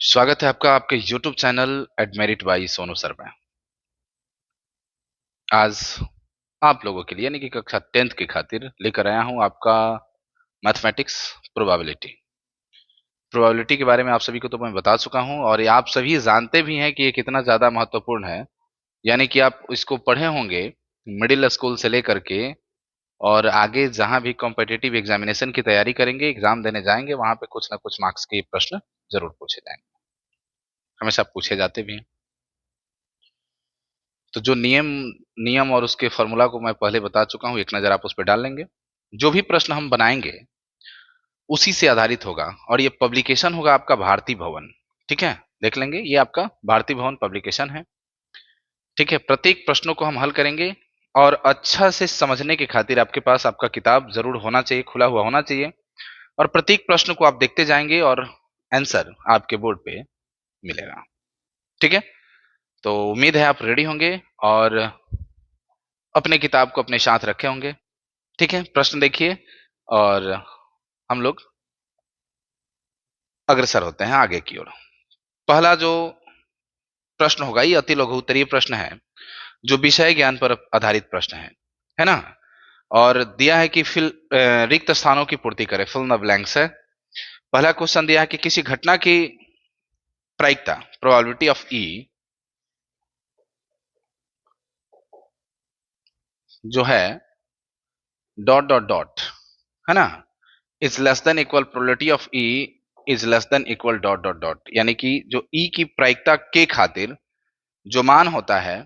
स्वागत है आपका आपके YouTube चैनल एडमेरिट बाई सोनू सर में। आज आप लोगों के लिए यानी कि कक्षा 10th की खातिर लेकर आया हूं आपका मैथमेटिक्स प्रोबेबिलिटी। प्रोबेबिलिटी के बारे में आप सभी को तो मैं बता चुका हूं और ये आप सभी जानते भी हैं कि ये कितना ज़्यादा महत्वपूर्ण है। यानी कि आप इसको पढ़े होंगे मिडिल स्कूल से लेकर के और आगे जहां भी कॉम्पिटिटिव एग्जामिनेशन की तैयारी करेंगे, एग्जाम देने जाएंगे, वहां पे कुछ ना कुछ मार्क्स के प्रश्न जरूर पूछे जाएंगे, हमेशा पूछे जाते भी हैं। तो जो नियम नियम और उसके फॉर्मूला को मैं पहले बता चुका हूं, एक नजर आप उस पर डाल लेंगे। जो भी प्रश्न हम बनाएंगे उसी से आधारित होगा और ये पब्लिकेशन होगा आपका भारती भवन। ठीक है, देख लेंगे, ये आपका भारती भवन पब्लिकेशन है। ठीक है, प्रत्येक प्रश्नों को हम हल करेंगे और अच्छा से समझने के खातिर आपके पास आपका किताब जरूर होना चाहिए, खुला हुआ होना चाहिए, और प्रत्येक प्रश्न को आप देखते जाएंगे और आंसर आपके बोर्ड पे मिलेगा। ठीक है, तो उम्मीद है आप रेडी होंगे और अपने किताब को अपने साथ रखे होंगे। ठीक है, प्रश्न देखिए और हम लोग अग्रसर होते हैं आगे की ओर। पहला जो प्रश्न होगा ये अति लघु उत्तरीय प्रश्न है, जो विषय ज्ञान पर आधारित प्रश्न है ना। और दिया है कि रिक्त स्थानों की पूर्ति करें, फिल द ब्लैंक्स है। पहला क्वेश्चन दिया है कि किसी घटना की प्रायिकता, प्रोबेबिलिटी ऑफ ई, जो है डॉट डॉट डॉट, है ना, is less than equal probability of E is less than equal dot dot dot. यानी कि जो ई की प्रायिकता के खातिर जो मान होता है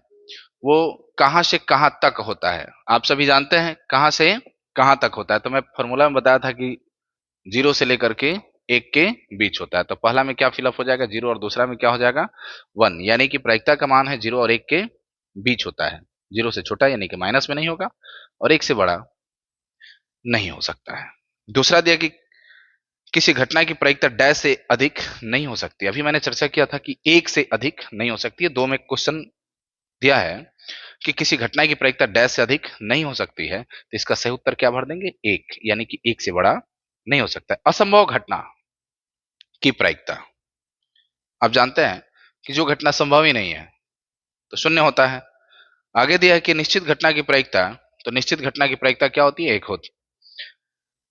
वो कहां से कहां तक होता है। आप सभी जानते हैं कहां से कहां तक होता है। तो मैं फॉर्मूला में बताया था कि 0 से लेकर के 1 के बीच होता है। तो पहला में क्या फिलअप हो जाएगा 0 और दूसरा में क्या हो जाएगा 1। यानी कि प्रायिकता का मान है 0 और 1 के बीच होता है। 0 से छोटा यानी कि माइनस में नहीं होगा और 1 से बड़ा नहीं हो सकता है। दूसरा दिया कि किसी घटना की प्रायिकता डैश से अधिक नहीं हो सकती। अभी मैंने चर्चा किया था कि 1 से अधिक नहीं हो सकती है। 2 में क्वेश्चन दिया है कि किसी घटना की प्रायिकता डैश से अधिक नहीं हो सकती है, तो इसका सही उत्तर क्या भर देंगे 1, यानी कि 1 से बड़ा नहीं हो सकता है। असंभव घटना की प्रायिकता, आप जानते हैं कि जो घटना संभव ही नहीं है तो शून्य होता है। आगे दिया है कि निश्चित घटना की प्रायिकता, तो निश्चित घटना की प्रायिकता क्या होती है 1 होती।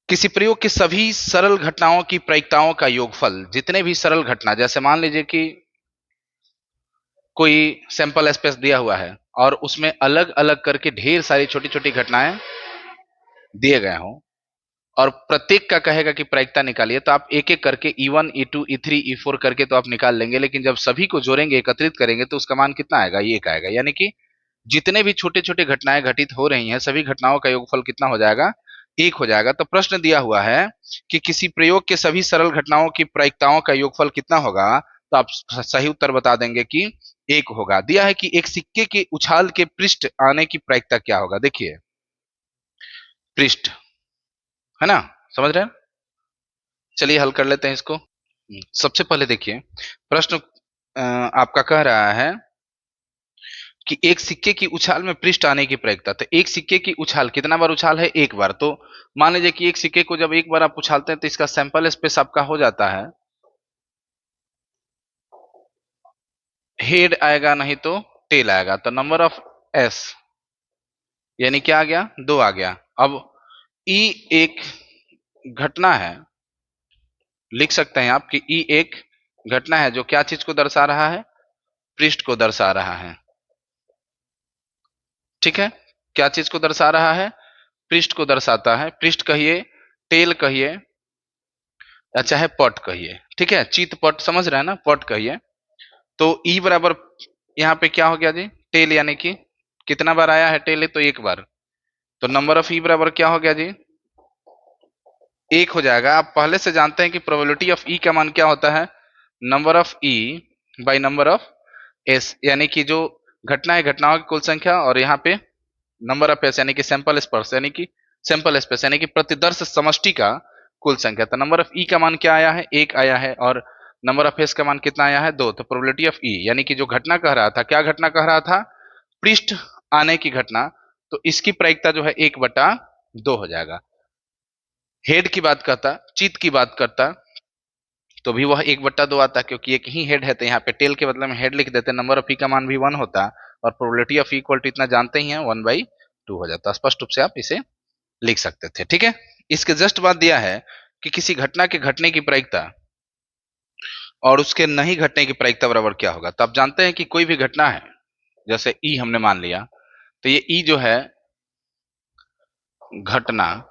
किसी प्रयोग की सभी सरल घटनाओं की प्रायिकताओं का योगफल, जितने भी सरल घटना, जैसे मान लीजिए कि कोई सैंपल स्पेस दिया हुआ है और उसमें अलग अलग करके ढेर सारी छोटी छोटी घटनाएं दिए गए हों और प्रत्येक का कहेगा कि प्रायिकता निकालिए, तो आप एक एक करके E1 E2 E3 E4 करके तो आप निकाल लेंगे, लेकिन जब सभी को जोड़ेंगे, एकत्रित करेंगे, तो उसका मान कितना आएगा, ये एक आएगा। यानी कि जितने भी छोटे छोटे घटनाएं घटित हो रही हैं सभी घटनाओं का योगफल कितना हो जाएगा 1 हो जाएगा। तो प्रश्न दिया हुआ है कि किसी प्रयोग के सभी सरल घटनाओं की प्रायिकताओं का योगफल कितना होगा, तो आप सही उत्तर बता देंगे कि 1 होगा। दिया है कि एक सिक्के के उछाल के पृष्ठ आने की प्रायिकता क्या होगा। देखिए पृष्ठ, है ना, समझ रहे हैं। चलिए हल कर लेते हैं इसको। सबसे पहले देखिए प्रश्न आपका कह रहा है कि एक सिक्के की उछाल में पृष्ठ आने की प्रायिकता। तो एक सिक्के की उछाल कितना बार उछाल है, एक बार। तो मान लीजिए कि एक सिक्के को जब एक बार आप उछालते हैं तो इसका सैंपल स्पेस आपका हो जाता है, हेड आएगा नहीं तो टेल आएगा। तो नंबर ऑफ एस यानी क्या आ गया 2 आ गया। अब ई एक घटना है, लिख सकते हैं आप कि ई एक घटना है जो क्या चीज को दर्शा रहा है, पृष्ठ को दर्शा रहा है। ठीक है, क्या चीज को दर्शा रहा है, पृष्ठ को दर्शाता है। पृष्ठ कहिए, टेल कहिए, या चाहे पट कहिए। ठीक है, चित पट समझ रहे हैं ना, पट कहिए। तो ई बराबर यहाँ पे क्या हो गया जी टेल, यानी कि कितना बार आया है टेल, तो एक बार। तो नंबर ऑफ ई बराबर क्या हो गया जी 1 हो जाएगा। आप पहले से जानते हैं कि प्रोबेबिलिटी ऑफ ई का मान क्या होता है, number of E by number of S, यानी कि जो घटना है घटनाओं की कुल संख्या और यहाँ पे नंबर ऑफ एस यानी कि सैंपल स्पर्श, यानी कि सैंपल स्पेस यानी कि प्रतिदर्श समष्टि का कुल संख्या। तो नंबर ऑफ ई का मान क्या आया है 1 आया है और नंबर ऑफ एस का मान कितना आया है 2। तो प्रोबेबिलिटी ऑफ ई यानी कि जो घटना कह रहा था, क्या घटना कह रहा था, पृष्ठ आने की घटना, तो इसकी प्रायिकता जो है 1/2 हो जाएगा। हेड की बात करता, चित की बात करता, तो भी वह 1/2 आता, क्योंकि एक ही हेड है, तो यहाँ पे टेल के बदले में हेड लिख देते, नंबर ऑफ ई का मान भी 1 होता, और प्रोबेबिलिटी ऑफ इक्वल टू इतना जानते ही हैं 1/2 हो जाता। स्पष्ट रूप से आप इसे लिख सकते थे। ठीक है, इसके जस्ट बाद दिया है कि किसी घटना के घटने की प्रायिकता और उसके नहीं घटने की प्रायिकता बराबर क्या होगा। तो आप जानते हैं कि कोई भी घटना है, जैसे ई हमने मान लिया, तो ये ई जो है घटना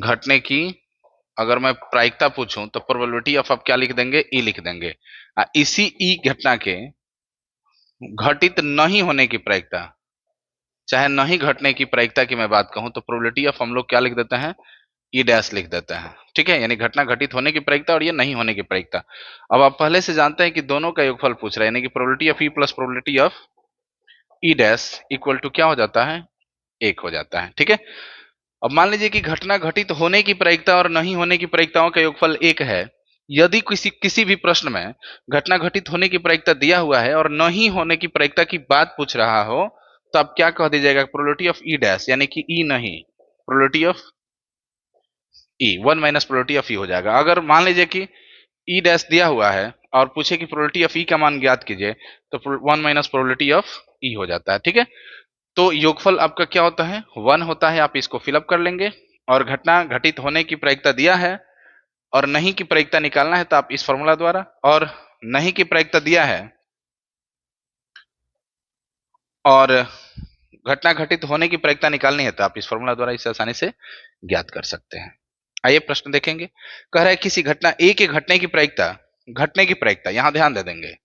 घटने की, अगर मैं प्रायिकता पूछूं तो प्रोबेबिलिटी ऑफ आप क्या लिख देंगे, ई लिख देंगे। इसी ई घटना के घटित नहीं होने की प्रायिकता, चाहे नहीं घटने की प्रायिकता की मैं बात कहूं, तो प्रोबेबिलिटी ऑफ हम लोग क्या लिख देते हैं, ई डैश लिख देते हैं। ठीक है, यानी घटना घटित होने की प्रायिकता और ये नहीं होने की प्रायिकता। अब आप पहले से जानते हैं कि दोनों का योगफल पूछ रहा है, यानी कि probability of E plus probability of E dash equal to क्या हो जाता है, 1 हो जाता है। ठीक है, अब मान लीजिए कि घटना घटित होने की प्रायिकता और नहीं होने की प्रायिकताओं का योगफल 1 है। यदि किसी किसी भी प्रश्न में घटना घटित होने की प्रायिकता दिया हुआ है और नहीं होने की प्रायिकता की बात पूछ रहा हो, तो आप क्या कह दीजिएगा, प्रोबेबिलिटी ऑफ ई डैश, यानी कि ई नहीं, probability of E 1 minus probability of E हो जाएगा। अगर मान लीजिए कि ई डैश दिया हुआ है और पूछे कि प्रोबेबिलिटी ऑफ ई का मान ज्ञात कीजिए, तो 1 माइनस प्रोबेबिलिटी ऑफ ई हो जाता है। ठीक है, तो योगफल आपका क्या होता है, 1 होता है। आप इसको फिलअप कर लेंगे, और घटना घटित होने की प्रायिकता दिया है और नहीं की प्रायिकता निकालना है, तो आप इस फॉर्मूला द्वारा, और नहीं की प्रायिकता दिया है और घटना घटित होने की प्रायिकता निकालनी है, तो आप इस फॉर्मूला द्वारा इसे आसानी से ज्ञात कर सकते हैं। आइए प्रश्न देखेंगे। कह रहा है किसी घटना ए के घटने की प्रायिकता यहां ध्यान दे देंगे।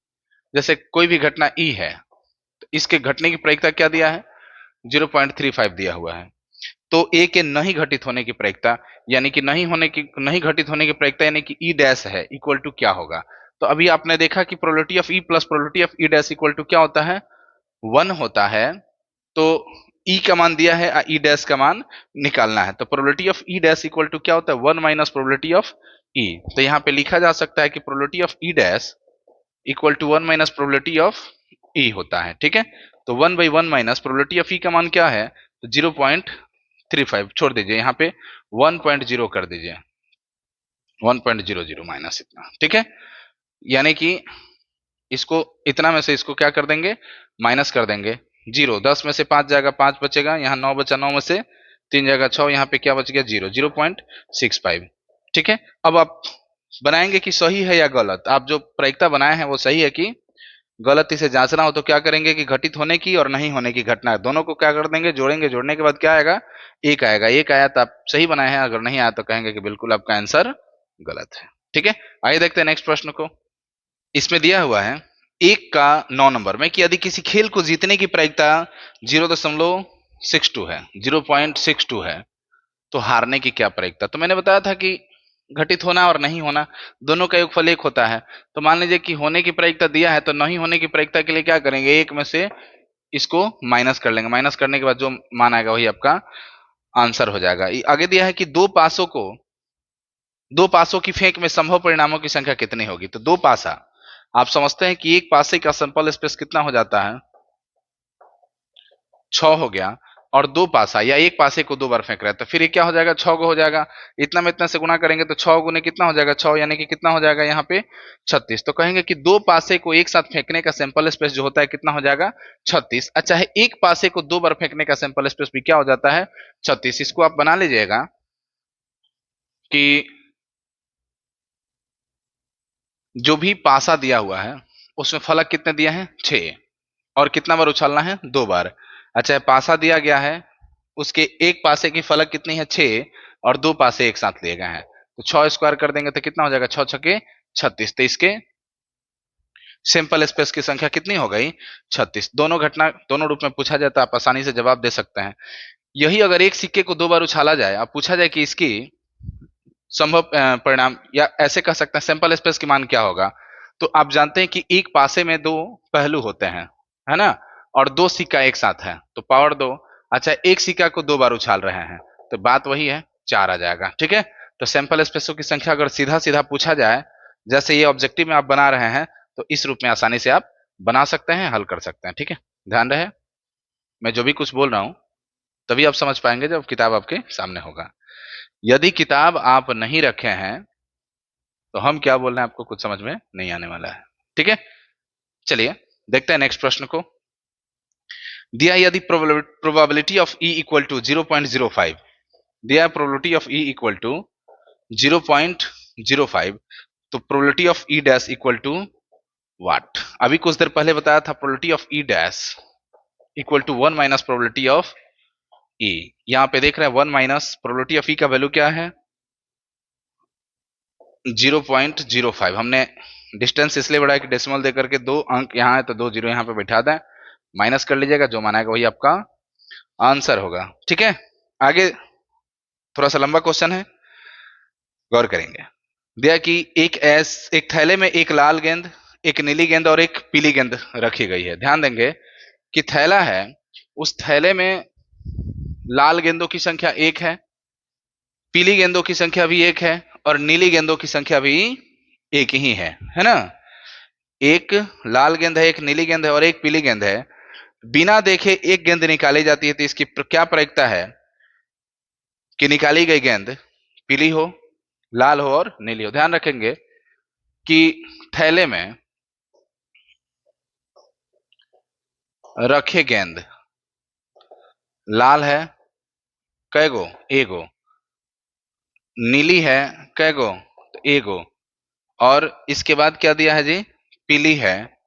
जैसे कोई भी घटना ई है, तो इसके घटने की प्रायिकता क्या दिया है, 0.35 दिया हुआ है। तो ए के नहीं घटित होने की प्रायिकता, यानी कि नहीं घटित होने की प्रायिकता यानी कि ई डैश है, इक्वल टू क्या होगा। तो अभी आपने देखा कि probability of E plus probability of E dash equal to क्या होता है, 1 होता है। तो ई का मान दिया है, ई डैश का मान निकालना है, तो probability of E dash equal to क्या होता है, 1 माइनस प्रोबेबिलिटी ऑफ ई। तो यहाँ पे लिखा जा सकता है कि probability of E dash equal to 1 minus probability of E होता है। ठीक है, तो 1/1 माइनस प्रोबेबिलिटी ऑफ ई का मान क्या है, तो 0.35 छोड़ दीजिए, यहाँ पे 1.0 कर दीजिए, 1.00 माइनस इतना। ठीक है, यानी कि इसको इतना में से इसको क्या कर देंगे, माइनस कर देंगे। 0 10 में से 5 जाएगा, 5 बचेगा, यहाँ 9 बचा, 9 में से 3 जाएगा 6, यहाँ पे क्या बच गया, 0, 0.65। ठीक है, अब आप बनाएंगे कि सही है या गलत। आप जो प्रायिकता बनाए हैं वो सही है कि गलत, इसे जांचना हो तो क्या करेंगे कि घटित होने की और नहीं होने की घटना दोनों को क्या कर देंगे, जोड़ेंगे। जोड़ने के बाद क्या आएगा, 1 आएगा। 1 आया तो आप सही बनाए हैं, अगर नहीं आया तो कहेंगे कि बिल्कुल आपका आंसर गलत है। ठीक है, आइए देखते हैं नेक्स्ट प्रश्न को। इसमें दिया हुआ है 1 का 9 नंबर में कि यदि किसी खेल को जीतने की प्रायिकता 0.62 है, 0.62 है, तो हारने की क्या प्रायिकता। तो मैंने बताया था कि घटित होना और नहीं होना दोनों का योगफल 1 होता है। तो मान लीजिए कि होने की प्रायिकता दिया है, तो नहीं होने की प्रायिकता के लिए क्या करेंगे, 1 में से इसको माइनस कर लेंगे। माइनस करने के बाद जो मान आएगा वही आपका आंसर हो जाएगा। आगे दिया है कि दो पासों की फेंक में संभव परिणामों की संख्या कितनी होगी। तो 2 पासा, आप समझते हैं कि एक पासे का सैंपल स्पेस कितना हो जाता है, 6 हो गया। और 2 पासा या एक पासे को 2 बार फेंक रहा है, तो फिर ये क्या हो जाएगा, 6 हो जाएगा। इतना में इतना से गुना करेंगे तो 6 गुने कितना हो जाएगा, 6, यानी कि कितना हो जाएगा यहाँ पे 36। तो कहेंगे कि 2 पासे को एक साथ फेंकने का सैंपल स्पेस जो होता है कितना हो जाएगा, 36। अच्छा है, एक पासे को 2 बार फेंकने का सैंपल स्पेस भी क्या हो जाता है, 36। इसको आप बना लीजिएगा कि जो भी पासा दिया हुआ है उसमें फलक कितने दिए हैं, 6, और कितना बार उछालना है, 2 बार। अच्छा, पासा दिया गया है, उसके एक पासे की फलक कितनी है, 6, और 2 पासे एक साथ लिए गए हैं, तो 6 स्क्वायर कर देंगे तो कितना हो जाएगा, 6 छके 36। तो इसके सैंपल स्पेस की संख्या कितनी हो गई, 36। दोनों घटना दोनों रूप में पूछा जाए तो आप आसानी से जवाब दे सकते हैं। यही अगर एक सिक्के को 2 बार उछाला जाए, अब पूछा जाए कि इसकी संभव परिणाम, या ऐसे कह सकते हैं सैंपल स्पेस की मान क्या होगा। तो आप जानते हैं कि एक पासे में 2 पहलू होते हैं, है ना, और 2 सिक्का एक साथ है, तो पावर 2। अच्छा, एक सिक्का को 2 बार उछाल रहे हैं, तो बात वही है, 4 आ जाएगा। ठीक है, तो सैंपल स्पेसों की संख्या अगर सीधा सीधा पूछा जाए, जैसे ये ऑब्जेक्टिव में आप बना रहे हैं, तो इस रूप में आसानी से आप बना सकते हैं, हल कर सकते हैं। ठीक है, ध्यान रहे मैं जो भी कुछ बोल रहा हूं तभी आप समझ पाएंगे जब किताब आपके सामने होगा। यदि किताब आप नहीं रखे हैं तो हम क्या बोल रहे हैं आपको कुछ समझ में नहीं आने वाला है। ठीक है, चलिए देखते हैं नेक्स्ट प्रश्न को। दिया यदि probability of E equal to 0.05, दिया probability of E equal to 0.05, तो probability of E dash equal to what? अभी कुछ देर पहले बताया था probability of E dash equal to 1 minus probability of E. यहां पे देख रहे हैं 1 माइनस प्रोबेबिलिटी ऑफ ई का वैल्यू क्या है? 0.05। हमने डिस्टेंस इसलिए बढ़ाया कि डेसिमल दे करके 2 अंक यहाँ है तो 2 जीरो यहाँ पे बैठा दें, माइनस कर लीजिएगा, जो मानाएगा वही आपका आंसर होगा। ठीक है, आगे थोड़ा सा लंबा क्वेश्चन है, गौर करेंगे। दिया कि एक थैले में एक लाल गेंद, एक नीली गेंद और एक पीली गेंद रखी गई है। ध्यान देंगे कि थैला है, उस थैले में लाल गेंदों की संख्या 1 है, पीली गेंदों की संख्या भी 1 है और नीली गेंदों की संख्या भी 1 ही है ना? एक लाल गेंद है, एक नीली गेंद है और एक पीली गेंद है। बिना देखे एक गेंद निकाली जाती है, तो इसकी क्या प्रायिकता है कि निकाली गई गेंद पीली हो, लाल हो और नीली हो? ध्यान रखेंगे कि थैले में रखे गेंद लाल है कै गो? एगो। नीली है कै गो? तो एगो। और इसके बाद क्या दिया है जी? पीली है,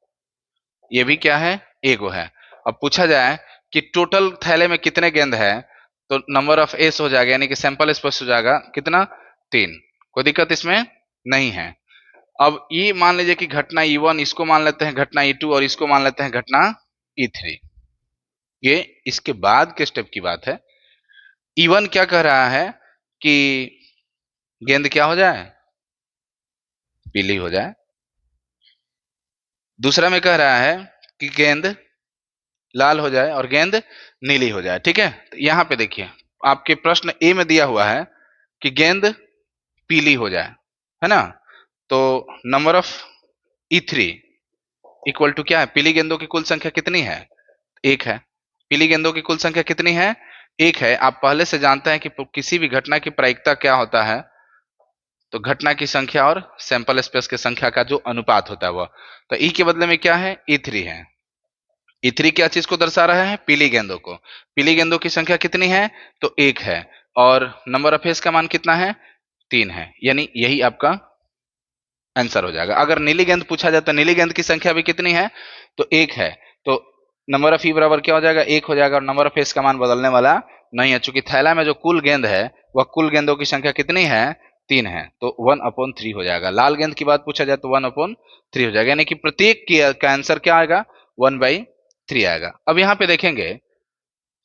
ये भी क्या है? एगो है। अब पूछा जाए कि टोटल थैले में कितने गेंद है, तो नंबर ऑफ एस हो जाएगा, यानी कि सैंपल स्पेस हो जाएगा कितना? 3। कोई दिक्कत इसमें नहीं है। अब ये मान लीजिए कि घटना E1, इसको मान लेते हैं घटना E2 और इसको मान लेते हैं घटना E3। ये इसके बाद के स्टेप की बात है। E1 क्या कह रहा है कि गेंद क्या हो जाए? पीली हो जाए। दूसरा में कह रहा है कि गेंद लाल हो जाए और गेंद नीली हो जाए। ठीक है, तो यहां पे देखिए आपके प्रश्न ए में दिया हुआ है कि गेंद पीली हो जाए, है ना? तो number of E3 equal to क्या है? पीली गेंदों की कुल संख्या कितनी है? 1 है। पीली गेंदों की कुल संख्या कितनी है? 1 है। आप पहले से जानते हैं कि किसी भी घटना की प्रायिकता क्या होता है, तो घटना की संख्या और सैंपल स्पेस की संख्या का जो अनुपात होता है वह। तो ई के बदले में क्या है? E3 है। E3 क्या चीज को दर्शा रहा है? पीली गेंदों को। पीली गेंदों की संख्या कितनी है? तो 1 है। और नंबर ऑफ फेस का मान कितना है? 3 है, यानी यही आपका आंसर हो जाएगा। अगर नीली गेंद पूछा जाए तो नीली गेंद की संख्या भी कितनी है? तो 1 है। तो नंबर ऑफ ई बराबर क्या हो जाएगा? 1 हो जाएगा और नंबर ऑफ फेस का मान बदलने वाला नहीं है, चूंकि थैला में जो कुल गेंद है वह कुल गेंदों की संख्या कितनी है? 3 है, तो 1/3 हो जाएगा। लाल गेंद की बात पूछा जाए तो 1/3 हो जाएगा, यानी कि प्रत्येक का आंसर क्या आएगा? 1/3 आएगा। अब यहाँ पे देखेंगे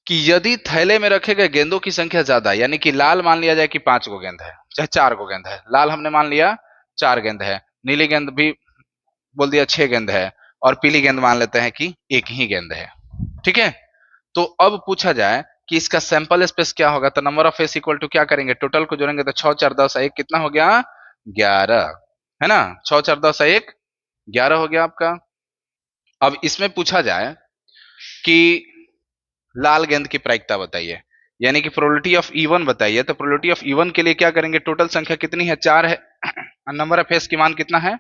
कि यदि थैले में रखे गए गेंदों की संख्या ज्यादा, यानी कि लाल मान लिया जाए कि 5 गो गेंद है, चाहे 4 गो गेंद है, लाल हमने मान लिया 4 गेंद है, नीली गेंद भी बोल दिया 6 गेंद है और पीली गेंद मान लेते हैं कि 1 ही गेंद है। ठीक है, तो अब पूछा जाए कि इसका सैंपल स्पेस क्या होगा, तो number of face equal to क्या करेंगे? टोटल को जोड़ेंगे तो 6 4 10 1 कितना हो गया? 11, है ना? 6 4 10 1 11 हो गया आपका। अब इसमें पूछा जाए कि लाल गेंद की प्रायिकता बताइए, यानी कि प्रोबेबिलिटी ऑफ E1 बताइए। तो प्रोबेबिलिटी ऑफ E1 के लिए क्या करेंगे? टोटल संख्या कितनी है? 4 है और नंबर ऑफ फेस की मान कितना है?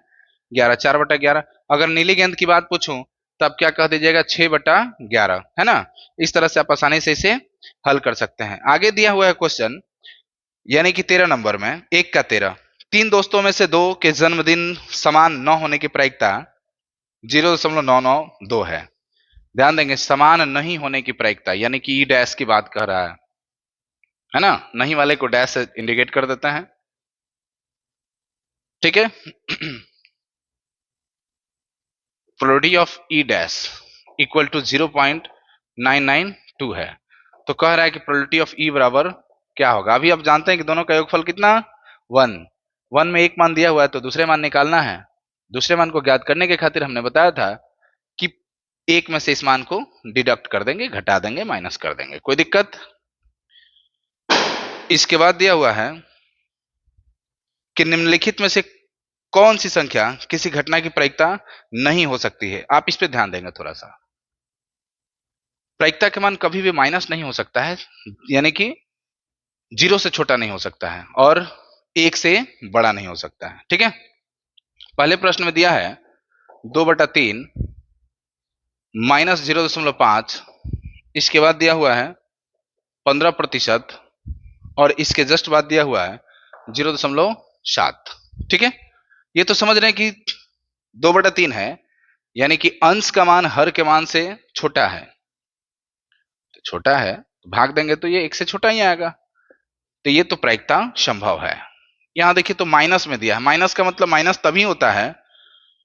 11। 4/11। अगर नीली गेंद की बात पूछूं तब क्या कह दीजिएगा? 6/11, है ना? इस तरह से आप आसानी से इसे हल कर सकते हैं। आगे दिया हुआ है क्वेश्चन, यानी कि 13 नंबर में 1 का 13, 3 दोस्तों में से 2 के जन्मदिन समान न होने की प्रायिकता 0.992 है। ध्यान देंगे, समान नहीं होने की प्रायिकता, यानी कि ई डैश की बात कर रहा है ना? नहीं वाले को डैश से इंडिकेट कर देते हैं। ठीक है, probability of E dash equal to 0.992 है। तो कह रहा है कि प्रोबेबिलिटी ऑफ ई बराबर क्या होगा? अभी आप जानते हैं कि दोनों का योगफल कितना? 1। 1 में एक मान दिया हुआ है तो दूसरे मान निकालना है। दूसरे मान को ज्ञात करने के खातिर हमने बताया था कि एक में से इस मान को डिडक्ट कर देंगे, घटा देंगे, माइनस कर देंगे। कोई दिक्कत? इसके बाद दिया हुआ है कि निम्नलिखित में से कौन सी संख्या किसी घटना की प्रायिकता नहीं हो सकती है? आप इस पे ध्यान देंगे थोड़ा सा। प्रायिकता के मान कभी भी माइनस नहीं हो सकता है, यानी कि 0 से छोटा नहीं हो सकता है, और 1 से बड़ा नहीं हो सकता है। ठीक है, पहले प्रश्न में दिया है 2/3 माइनस 0.5, इसके बाद दिया हुआ है 15% और इसके जस्ट बाद दिया हुआ है 0.7। ठीक है, ये तो समझ रहे हैं कि 2/3 है, यानी कि अंश का मान हर के मान से छोटा है, तो छोटा है तो भाग देंगे तो ये 1 से छोटा ही आएगा, तो ये तो प्रायिकता संभव है। यहां देखिए तो माइनस में दिया है, माइनस का मतलब माइनस तभी होता है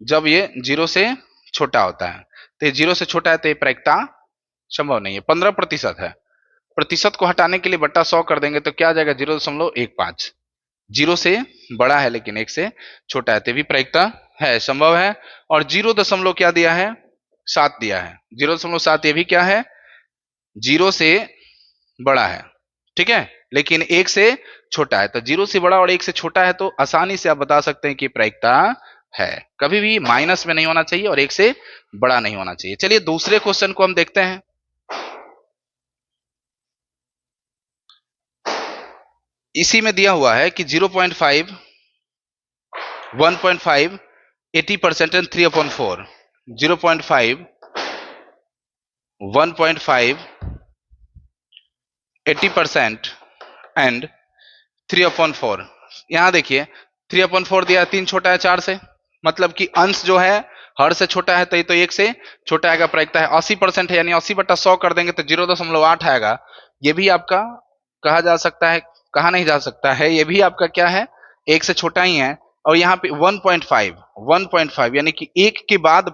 जब ये 0 से छोटा होता है, तो ये 0 से छोटा है तो ये प्रायिकता संभव नहीं है। 15% है, प्रतिशत को हटाने के लिए बट्टा 100 कर देंगे तो क्या आ जाएगा 0.15। 0 से बड़ा है लेकिन 1 से छोटा है, तो भी प्रायिकता है, संभव है। और 0 दशमलव क्या दिया है, 7 दिया है, 0.7 ये भी क्या है, 0 से बड़ा है। ठीक है, लेकिन 1 से छोटा है, तो 0 से बड़ा और 1 से छोटा है, तो आसानी से आप बता सकते हैं कि प्रायिकता है। कभी भी माइनस में नहीं होना चाहिए और 1 से बड़ा नहीं होना चाहिए। चलिए दूसरे क्वेश्चन को हम देखते हैं। इसी में दिया हुआ है कि 0.5 1.5 80% एंड 3/4, 0.5 1.5 80% एंड 3/4। यहां देखिए 3/4 दिया है, 3 छोटा है 4 से, मतलब कि अंश जो है हर से छोटा है, तो ये तो 1 से छोटा आएगा। प्रायिकता है 80% है, यानी 80/100 कर देंगे तो 0.8 आएगा। ये भी आपका कहा जा सकता है, कहा नहीं जा सकता है, ये भी आपका क्या है, 1 से छोटा ही है। और यहाँ पे 1.5 यानी कि 1 के बाद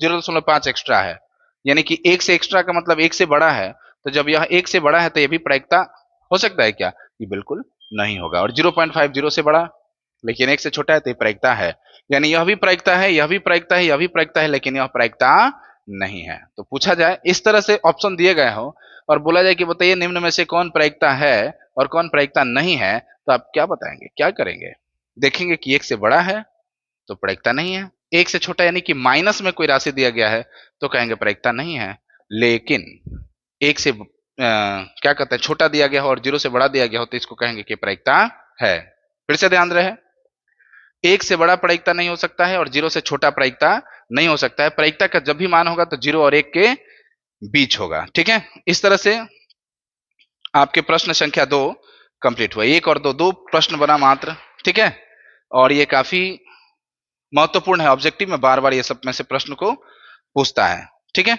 0.5 एक्स्ट्रा है, यानी कि 1 से एक्स्ट्रा का मतलब 1 से बड़ा है, तो जब यह 1 से बड़ा है तो ये भी प्रायिकता हो सकता है क्या, ये बिल्कुल नहीं होगा। और 0.5 0 से बड़ा लेकिन 1 से छोटा है तो ये प्रायिकता है, यानी यह भी प्रायिकता है, यह भी प्रायिकता है, यह भी प्रायिकता है, लेकिन यह प्रायिकता नहीं है। तो पूछा जाए इस तरह से ऑप्शन दिए गए हो और बोला जाए कि बताइए निम्न में से कौन प्रायिकता है और कौन प्रायिकता नहीं है, तो आप क्या बताएंगे, क्या करेंगे? देखेंगे कि 1 से बड़ा है तो प्रायिकता नहीं है, 1 से छोटा यानी कि माइनस में कोई राशि दिया गया है तो कहेंगे प्रायिकता नहीं है, लेकिन 1 से क्या कहते हैं छोटा दिया गया हो और 0 से बड़ा दिया गया हो तो इसको कहेंगे कि प्रायिकता है। फिर से ध्यान रहे, 1 से बड़ा प्रायिकता नहीं हो सकता है और 0 से छोटा प्रायिकता नहीं हो सकता है। प्रायिकता का जब भी मान होगा तो 0 और 1 के बीच होगा। ठीक है, इस तरह से आपके प्रश्न संख्या 2 कंप्लीट हुआ। 1 और 2 दो प्रश्न बना मात्र। ठीक है, और ये काफी महत्वपूर्ण है, ऑब्जेक्टिव में बार बार ये सब में से प्रश्न को पूछता है। ठीक है।